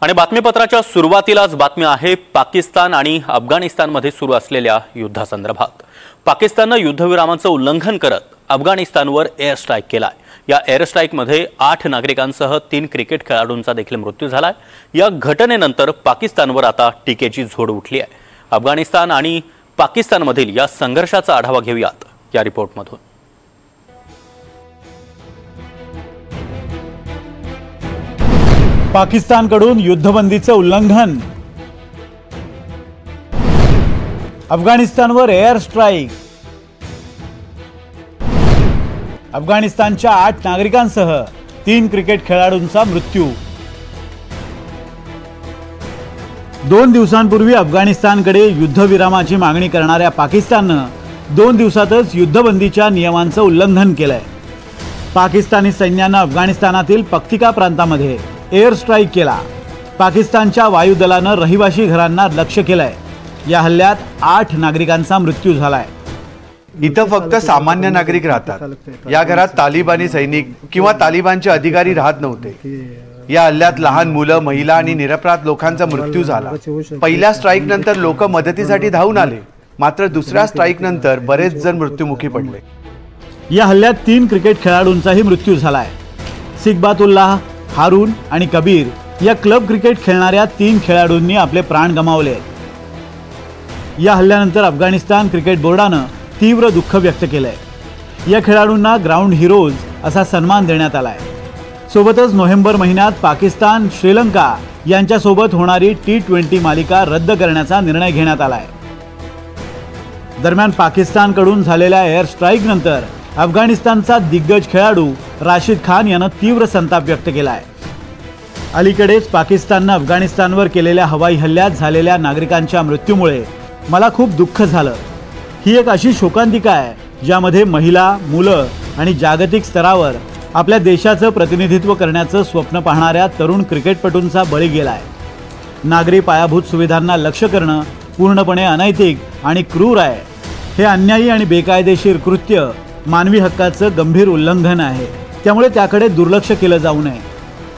आणि बातमीपत्राच्या सुरुवातीलाच बातमी आहे पाकिस्तान आणि अफगाणिस्तानमध्ये सुरू असलेल्या युद्धासंदर्भात। पाकिस्तानने युद्धविरामाचं उल्लंघन करत अफगाणिस्तानवर एअर स्ट्राईक केलाय। या एअर स्ट्राईकमध्ये 8 नागरिकांसह 3 क्रिकेट खेळाडूंचा देखील मृत्यू झालाय। या घटनेनंतर पाकिस्तानवर आता टीकेची झोड उठली आहे। अफगाणिस्तान आणि पाकिस्तानमधील या संघर्षाचा आढावा घेऊयात या रिपोर्टमधून। पाकिस्तानकडून युद्धबंदीचं उल्लंघन, अफगाणिस्तानवर एअर स्ट्राईक, अफगाणिस्तानच्या 8 नागरिकांसह 3 क्रिकेट खेळाडूंचा मृत्यू। 2 दिवसांपूर्वी अफगाणिस्तानकडे युद्धविरामाची मागणी करणाऱ्या पाकिस्ताननं 2 दिवसातच युद्धबंदीच्या नियमांचं उल्लंघन केलंय। पाकिस्तानी सैन्यानं अफगाणिस्तानातील पख्तिका प्रांतामध्ये एअर स्ट्राईक केला। पाकिस्तानच्या वायुदलानं रहिवाशी घरांना लक्ष्य केलंय। या हल्ल्यात 8 नागरिकांचा मृत्यू झालाय। इथं फक्त सामान्य नागरिक राहतात। या घरात तालिबानी सैनिक किंवा तालिबानचे अधिकारी राहत नव्हते। या हल्ल्यात लहान मुलं, महिला आणि निरपराध लोकांचा मृत्यू झाला। पहिल्या स्ट्राईक नंतर लोक मदतीसाठी धावून आले, मात्र दुसऱ्या स्ट्राईक नंतर बरेच जण मृत्युमुखी पडले। या हल्ल्यात 3 क्रिकेट खेळाडूंचाही मृत्यू झालाय। सिकबातुल्लाह, हारून आणि कबीर या क्लब क्रिकेट खेळणाऱ्या 3 खेळाडूंनी आपले प्राण गमावले। या हल्ल्यानंतर अफगाणिस्तान क्रिकेट बोर्डानं तीव्र दुःख व्यक्त केलंय। या खेळाडूंना ग्राउंड हिरोज असा सन्मान देण्यात आलाय। सोबतच नोव्हेंबर महिन्यात पाकिस्तान श्रीलंका यांच्यासोबत होणारी T20 मालिका रद्द करण्याचा निर्णय घेण्यात आलाय। दरम्यान पाकिस्तानकडून झालेल्या एअर स्ट्राईक नंतर अफगाणिस्तानचा दिग्गज खेळाडू राशिद खान यानं तीव्र संताप व्यक्त केलाय। अलीकडेच पाकिस्ताननं अफगाणिस्तानवर केलेल्या हवाई हल्ल्यात झालेल्या नागरिकांच्या मृत्यूमुळे मला खूप दुःख झालं। ही एक अशी शोकांतिका आहे ज्यामध्ये महिला, मुलं आणि जागतिक स्तरावर आपल्या देशाचं प्रतिनिधित्व करण्याचं स्वप्न पाहणाऱ्या तरुण क्रिकेटपटूंचा बळी गेलाय। नागरी पायाभूत सुविधांना लक्ष्य करणं पूर्णपणे अनैतिक आणि क्रूर आहे। हे अन्यायी आणि बेकायदेशीर कृत्य मानवी हक्काचं गंभीर उल्लंघन आहे, त्यामुळे त्याकडे दुर्लक्ष केलं जाऊ नये।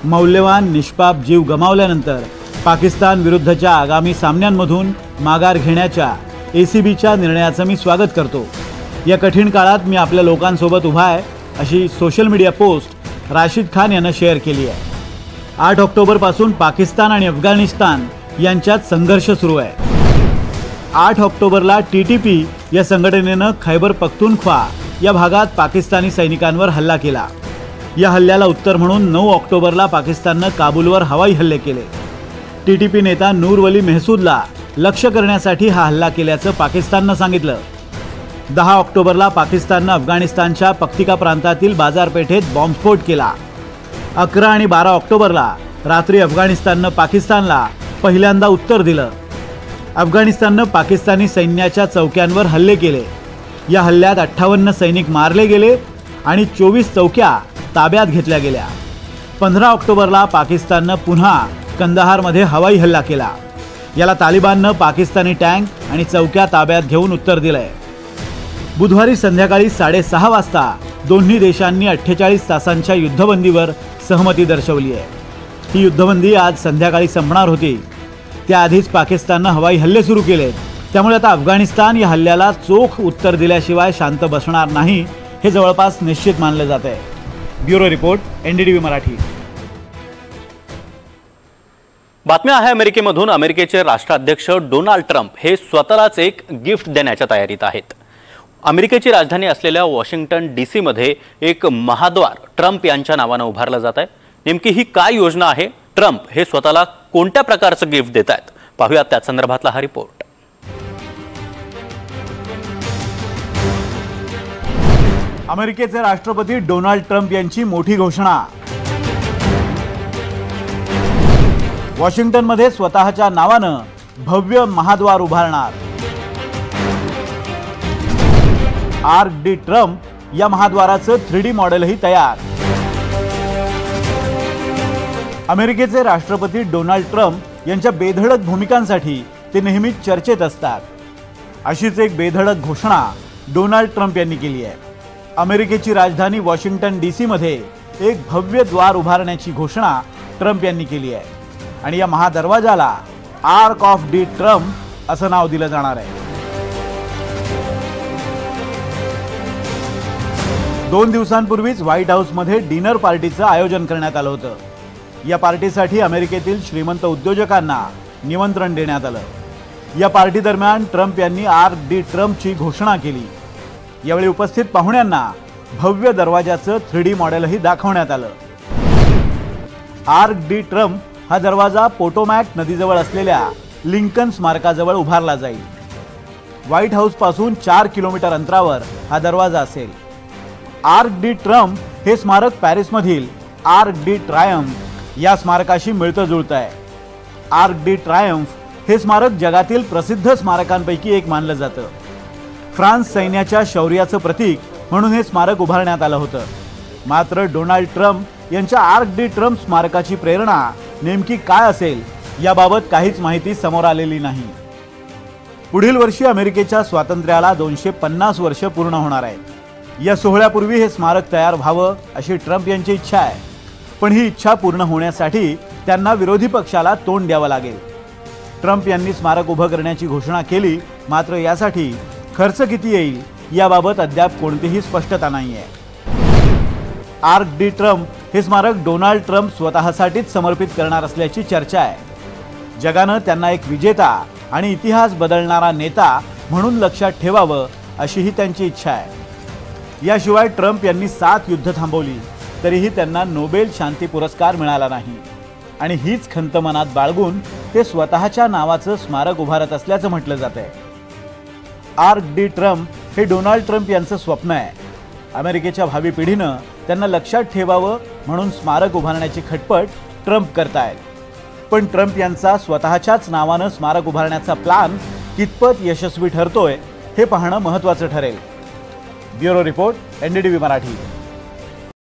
मौल्यवान निष्पाप जीव गमावल्यानंतर पाकिस्तान विरुद्धच्या आगामी सामन्यांमधून माघार घेण्याच्या ACBच्या निर्णयाचं मी स्वागत करतो। या कठीण काळात मी आपल्या लोकांसोबत उभा आहे, अशी social media post Rashid Khan यानं शेअर केली आहे। 8 ऑक्टोबरपासून पाकिस्तान आणि अफगाणिस्तान यांच्यात संघर्ष सुरू आहे। 8 ऑक्टोबरला TTP या संघटनेनं खैबर पख्तूनख्वा या भागात पाकिस्तानी सैनिकांवर हल्ला केला। या हल्ल्याला उत्तर म्हणून 9 ऑक्टोबरला पाकिस्ताननं काबूलवर हवाई हल्ले केले। TTP नेता नूर वली मेहसूदला लक्ष्य करण्यासाठी हा हल्ला केल्याचं पाकिस्ताननं सांगितलं। 10 ऑक्टोबरला पाकिस्ताननं अफगाणिस्तानच्या पख्तिका प्रांतातील बाजारपेठेत बॉम्बस्फोट केला। 11 आणि 12 ऑक्टोबरला रात्री अफगाणिस्ताननं पाकिस्तानला पहिल्यांदा उत्तर दिलं। अफगाणिस्ताननं पाकिस्तानी सैन्याच्या चौक्यांवर हल्ले केले। या हल्ल्यात 58 सैनिक मारले गेले आणि 24 चौक्या ताब्यात घेतल्या गेल्या। 15 ऑक्टोबरला पाकिस्ताननं पुन्हा कंदाहारमध्ये हवाई हल्ला केला। याला तालिबाननं पाकिस्तानी टँक आणि चौक्या ताब्यात घेऊन उत्तर दिलंय। बुधवारी संध्याकाळी 6:30 वाजता दोन्ही देशांनी 48 तासांच्या युद्धबंदीवर सहमती दर्शवली आहे। ही युद्धबंदी आज संध्याकाळी संपणार होती। त्याआधीच पाकिस्ताननं हवाई हल्ले सुरू केलेत, त्यामुळे आता अफगाणिस्तान या हल्ल्याला चोख उत्तर दिल्याशिवाय शांत बसणार नाही हे जवळपास निश्चित मानले जात आहे। Bureau report, NDTV Marathi. बातमी आहे अमेरिकेमधून। अमेरिकेचे राष्ट्राध्यक्ष डोनाल्ड ट्रम्प हे स्वतःलाच एक गिफ्ट देण्याच्या तयारीत आहेत। अमेरिकेची राजधानी असलेल्या वॉशिंग्टन DC मध्ये एक महाद्वार ट्रम्प यांच्या नावाने उभारलं जात आहे। नेमकी ही काय योजना आहे? ट्रम्प हे स्वतःला कोणत्या प्रकारचं गिफ्ट देत आहेत? पाहूया त्या संदर्भातला हा रिपोर्ट। अमेरिकेचे राष्ट्रपती डोनाल्ड ट्रम्प यांची मोठी घोषणा। वॉशिंग्टनमध्ये स्वतःच्या नावानं भव्य महाद्वार उभारणार। आर्क डी ट्रम्प या महाद्वाराचं 3D मॉडेलही तयार। अमेरिकेचे राष्ट्रपती डोनाल्ड ट्रम्प यांच्या बेधडक भूमिकांसाठी ते नेहमीच चर्चेत असतात। अशीच एक बेधडक घोषणा डोनाल्ड ट्रम्प यांनी केली आहे। अमेरिकेची राजधानी वॉशिंग्टन DC मध्ये एक भव्य द्वार उभारण्याची घोषणा ट्रम्प यांनी केली आहे। आणि या महादरवाजाला आर्क ऑफ दी ट्रम्प असं नाव दिलं जाणार आहे. 2 दिवसांपूर्वीच व्हाईट हाऊसमध्ये डिनर पार्टीचं आयोजन करण्यात आलं होतं. या पार्टीसाठी अमेरिकेतील श्रीमंत उद्योजकांना निमंत्रण देण्यात आलं. या पार्टी दरम्यान ट्रम्प यांनी आर्क दी ट्रम्पची घोषणा केली. यावेळी उपस्थित पाहुण्यांना भव्य दरवाजाचं 3D मॉडेलही दाखवण्यात आलं. आर्क डी ट्रम्प हा दरवाजा पोटोमॅक नदीजवळ असलेल्या लिंकन स्मारकाजवळ उभारला जाईल. व्हाईट हाऊस पासून 4 किलोमीटर अंतरावर हा दरवाजा असेल. आर्क डी ट्रम्प हे स्मारक पॅरिसमधील आर्क डी ट्रायम्फ या स्मारकाशी मिळतं जुळतं आहे. आर्क डी ट्रायम्फ हे स्मारक जगातील प्रसिद्ध स्मारकांपैकी एक मानलं जातं. फ्रान्स सैन्याच्या शौर्याचं प्रतीक म्हणून हे स्मारक उभारण्यात आलं होतं. मात्र डोनाल्ड ट्रम्प यांच्या आर्क डी ट्रम्प स्मारकाची प्रेरणा नेमकी काय असेल याबाबत काहीच माहिती समोर आलेली नाही. पुढील वर्षी अमेरिकेच्या स्वातंत्र्याला 250 वर्ष पूर्ण होणार आहेत. या सोहळ्यापूर्वी हे स्मारक तयार व्हावं अशी ट्रम्प यांची इच्छा आहे. पण ही इच्छा पूर्ण होण्यासाठी त्यांना विरोधी पक्षाला तोंड द्यावं लागेल. ट्रम्प यांनी स्मारक उभं करण्याची घोषणा केली, मात्र यासाठी खर्च किती येईल याबाबत अद्याप कोणतीही स्पष्टता नाही आहे. आर्क डी ट्रम्प हे स्मारक डोनाल्ड ट्रम्प स्वतःसाठीच समर्पित करणार असल्याची चर्चा आहे. जगानं त्यांना एक विजेता आणि इतिहास बदलणारा नेता म्हणून लक्षात ठेवावं अशीही त्यांची इच्छा आहे. याशिवाय ट्रम्प यांनी 7 युद्ध थांबवली तरीही त्यांना नोबेल शांती पुरस्कार मिळाला नाही आणि हीच खंत मनात बाळगून ते स्वतःच्या नावाचं स्मारक उभारत असल्याचं म्हटलं जातंय. आर्क डी ट्रम्प हे डोनाल्ड ट्रम्प यांचं स्वप्न आहे. अमेरिकेच्या भावी पिढीनं त्यांना लक्षात ठेवावं म्हणून स्मारक उभारण्याची खटपट ट्रम्प करतायत. पण ट्रम्प यांचा स्वतःच्याच नावानं स्मारक उभारण्याचा प्लॅन कितपत यशस्वी ठरतोय हे पाहणं महत्त्वाचं ठरेल. Bureau report, NDTV Marathi.